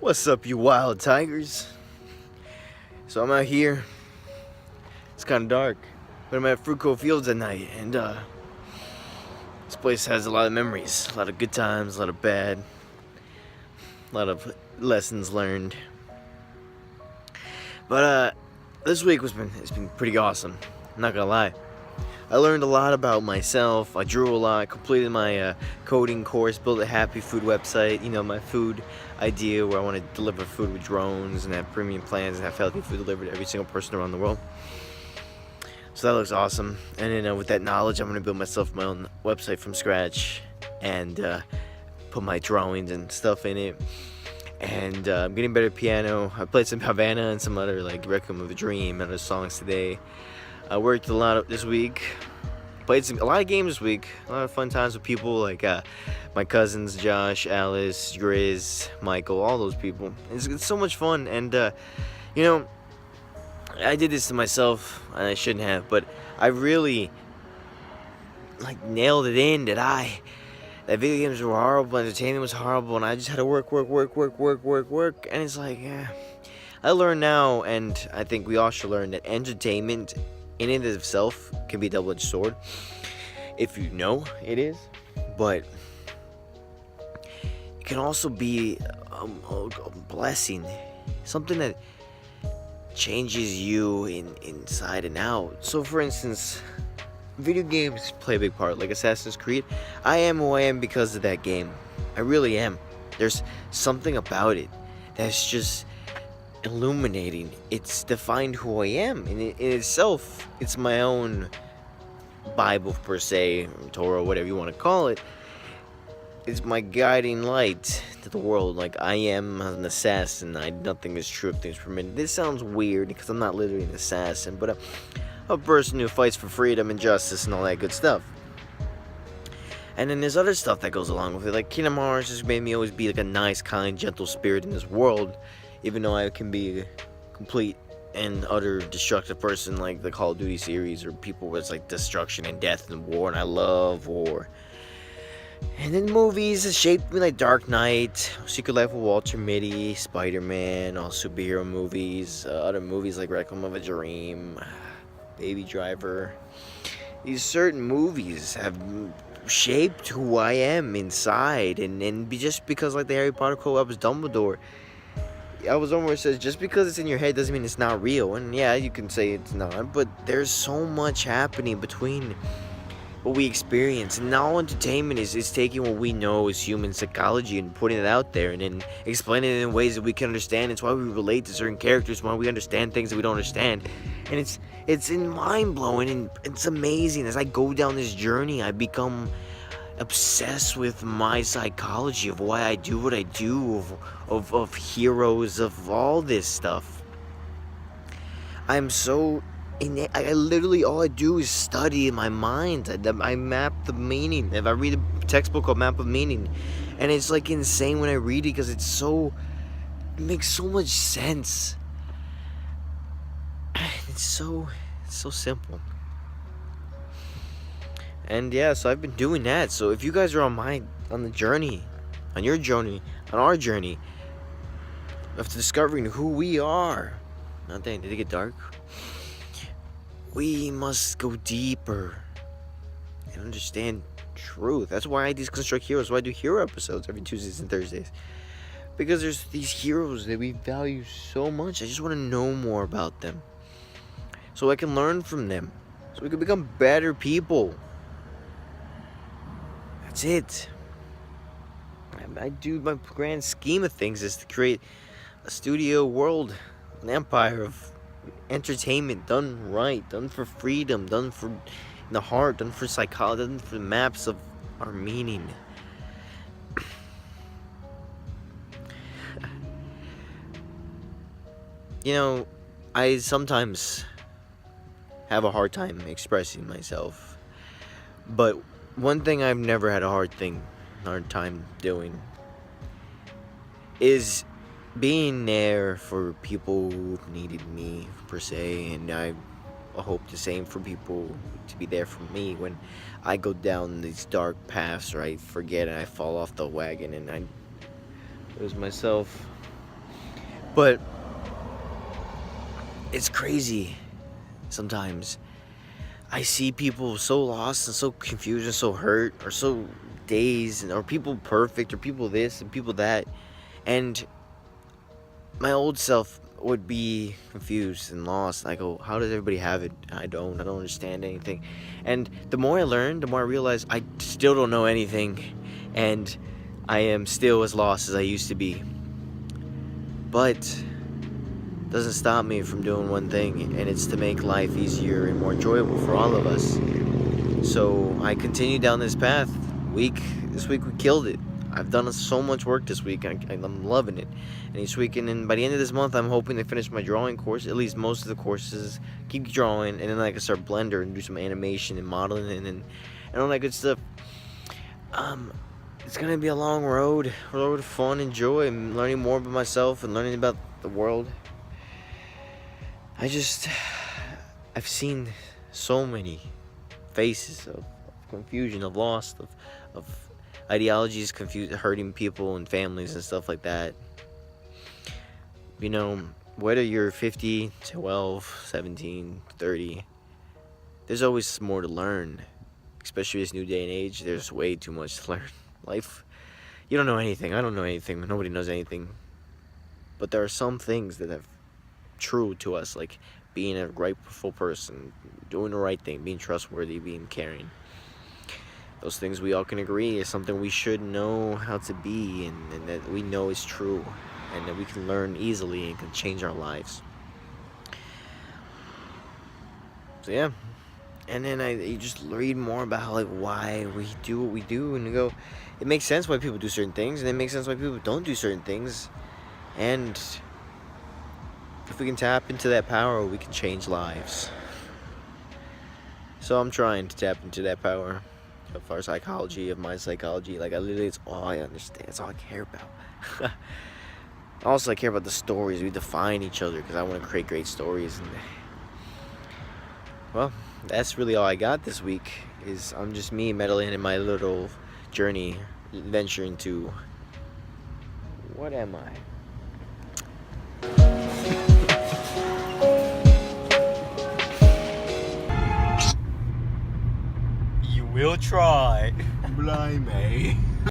What's up, you wild tigers? So I'm out here. It's kind of dark, but I'm at Fruitco Fields at night, and this place has a lot of memories, a lot of good times, a lot of bad, a lot of lessons learned. But this week it's been pretty awesome. I'm not gonna lie. I learned a lot about myself. I drew a lot, completed my coding course, built a happy food website. You know, my food idea where I want to deliver food with drones and have premium plans and have healthy food delivered to every single person around the world. So that looks awesome. And then with that knowledge, I'm going to build myself my own website from scratch and put my drawings and stuff in it. And I'm getting better at piano. I played some Havana and some other like Requiem of a Dream and other songs today. I worked a lot this week. Played a lot of games this week. A lot of fun times with people like my cousins, Josh, Alice, Grizz, Michael, all those people. It's so much fun. And, you know, I did this to myself, and I shouldn't have, but I really, nailed it in that video games were horrible, entertainment was horrible, and I just had to work. And it's like, I learn now, and I think we all should learn that entertainment in and of itself can be a double-edged sword if you know it is, but it can also be a blessing, something that changes you inside and out. So for instance, video games play a big part, like Assassin's Creed. I am who I am because of that game. I really am. There's something about it that's just illuminating. It's defined who I am, and in itself, it's my own Bible per se, Torah, whatever you want to call it. It's my guiding light to the world. Like, I am an assassin. Nothing is true if things permitted. This sounds weird because I'm not literally an assassin, but a person who fights for freedom and justice and all that good stuff. And then there's other stuff that goes along with it. Like Kingdom Hearts just made me always be like a nice, kind, gentle spirit in this world, even though I can be a complete and utter destructive person like the Call of Duty series or people where it's like destruction and death and war, and I love war. And then movies that shaped me, like Dark Knight, Secret Life of Walter Mitty, Spider-Man, all superhero movies, other movies like Requiem of a Dream, Baby Driver. These certain movies have shaped who I am inside, and just because, like the Harry Potter quote, I was Dumbledore. I was on where it says, just because it's in your head doesn't mean it's not real. And yeah, you can say it's not, but there's so much happening between what we experience. And now entertainment is taking what we know as human psychology and putting it out there and then explaining it in ways that we can understand. It's why we relate to certain characters, why we understand things that we don't understand. And it's mind-blowing, and it's amazing. As I go down this journey, I become obsessed with my psychology of why I do what I do, of heroes, of all this stuff. I'm so I literally, all I do is study in my mind. I map the meaning. If I read a textbook called Map of Meaning, and it's like insane when I read it because it makes so much sense. It's so simple. And yeah, so I've been doing that. So if you guys are on the journey, on your journey, on our journey of discovering who we are, not dang, did it get dark? We must go deeper and understand truth. That's why I deconstruct heroes. Why I do hero episodes every Tuesdays and Thursdays. Because there's these heroes that we value so much. I just want to know more about them, so I can learn from them, so we can become better people. That's it. I do, my grand scheme of things is to create a studio world, an empire of entertainment done right, done for freedom, done for the heart, done for psychology, done for the maps of our meaning. You know, I sometimes have a hard time expressing myself, but one thing I've never had a hard time doing is being there for people who needed me, per se, and I hope the same for people to be there for me when I go down these dark paths, or I forget and I fall off the wagon and I lose myself. But it's crazy sometimes. I see people so lost and so confused and so hurt or so dazed, or people perfect or people this and people that. And my old self would be confused and lost. I go, how does everybody have it? I don't understand anything. And the more I learn, the more I realize I still don't know anything, and I am still as lost as I used to be. But doesn't stop me from doing one thing, and it's to make life easier and more enjoyable for all of us. So I continue down this path. This week we killed it. I've done so much work this week. I'm loving it. And each week, and then by the end of this month, I'm hoping to finish my drawing course, at least most of the courses. Keep drawing, and then I can start Blender and do some animation and modeling and all that good stuff. It's gonna be a long road of fun and joy, and learning more about myself and learning about the world. I've seen so many faces of confusion, of loss, of ideologies hurting people and families and stuff like that. You know, whether you're 50, 12, 17, 30, there's always more to learn. Especially this new day and age, there's way too much to learn. Life, you don't know anything. I don't know anything. Nobody knows anything. But there are some things that are true to us, like being a grateful person, doing the right thing, being trustworthy, being caring. Those things we all can agree is something we should know how to be, and that we know is true, and that we can learn easily and can change our lives. So yeah, and then you just read more about like why we do what we do, and you go, it makes sense why people do certain things, and it makes sense why people don't do certain things. And if we can tap into that power, we can change lives. So I'm trying to tap into that power of our psychology, of my psychology. Like, it's all I understand. It's all I care about. Also, I care about the stories. We define each other because I want to create great stories. And well, that's really all I got this week. I'm just me meddling in my little journey, venture into what am I? You will try. Blimey.